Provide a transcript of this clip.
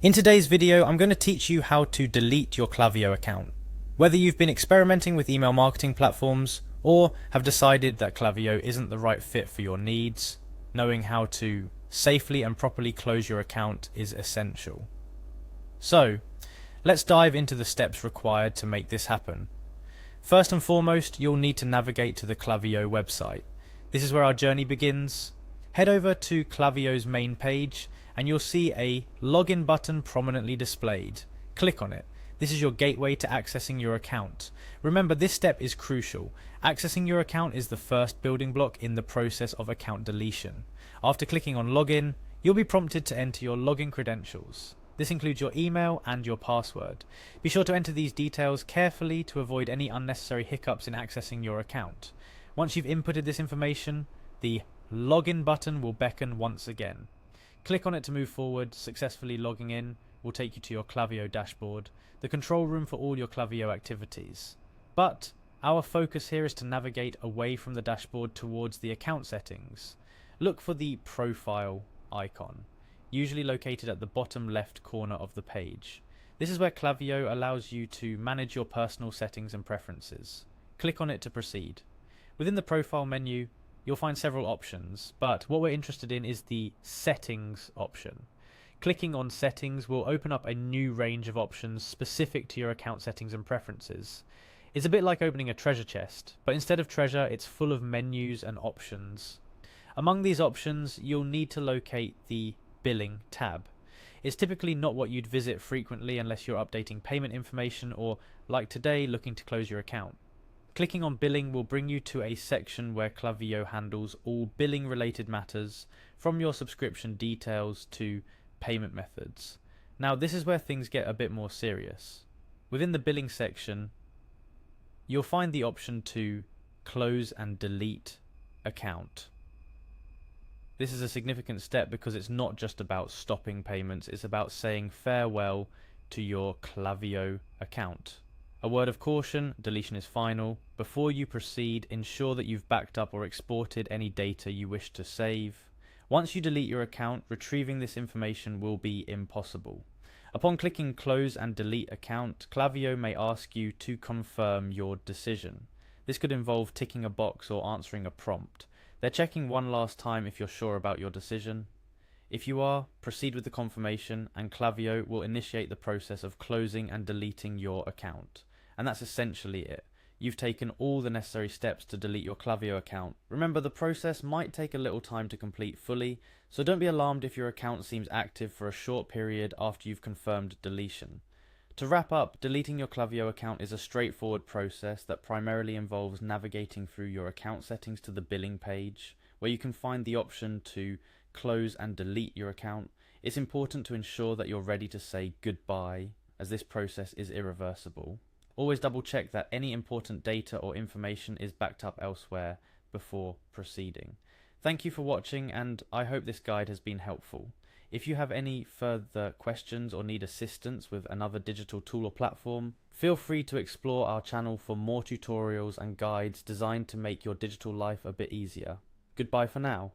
In today's video, I'm going to teach you how to delete your Klaviyo account. Whether you've been experimenting with email marketing platforms or have decided that Klaviyo isn't the right fit for your needs, knowing how to safely and properly close your account is essential. So, let's dive into the steps required to make this happen. First and foremost, you'll need to navigate to the Klaviyo website. This is where our journey begins. Head over to Klaviyo's main page and you'll see a login button prominently displayed. Click on it. This is your gateway to accessing your account. Remember, this step is crucial. Accessing your account is the first building block in the process of account deletion. After clicking on login, you'll be prompted to enter your login credentials. This includes your email and your password. Be sure to enter these details carefully to avoid any unnecessary hiccups in accessing your account. Once you've inputted this information, the login button will beckon once again. Click on it to move forward. Successfully logging in will take you to your Klaviyo dashboard, the control room for all your Klaviyo activities. But our focus here is to navigate away from the dashboard towards the account settings. Look for the profile icon, usually located at the bottom left corner of the page. This is where Klaviyo allows you to manage your personal settings and preferences. Click on it to proceed. Within the profile menu, you'll find several options, but what we're interested in is the settings option. Clicking on settings will open up a new range of options specific to your account settings and preferences. It's a bit like opening a treasure chest, but instead of treasure, it's full of menus and options. Among these options, you'll need to locate the billing tab. It's typically not what you'd visit frequently unless you're updating payment information or, like today, looking to close your account. Clicking on billing will bring you to a section where Klaviyo handles all billing related matters, from your subscription details to payment methods. Now this is where things get a bit more serious. Within the billing section, you'll find the option to close and delete account. This is a significant step because it's not just about stopping payments, it's about saying farewell to your Klaviyo account. A word of caution, deletion is final. Before you proceed, ensure that you've backed up or exported any data you wish to save. Once you delete your account, retrieving this information will be impossible. Upon clicking close and delete account, Klaviyo may ask you to confirm your decision. This could involve ticking a box or answering a prompt. They're checking one last time if you're sure about your decision. If you are, proceed with the confirmation and Klaviyo will initiate the process of closing and deleting your account. And that's essentially it. You've taken all the necessary steps to delete your Klaviyo account. Remember, the process might take a little time to complete fully, so don't be alarmed if your account seems active for a short period after you've confirmed deletion. To wrap up, deleting your Klaviyo account is a straightforward process that primarily involves navigating through your account settings to the billing page, where you can find the option to close and delete your account. It's important to ensure that you're ready to say goodbye, as this process is irreversible. Always double check that any important data or information is backed up elsewhere before proceeding. Thank you for watching, and I hope this guide has been helpful. If you have any further questions or need assistance with another digital tool or platform, feel free to explore our channel for more tutorials and guides designed to make your digital life a bit easier. Goodbye for now.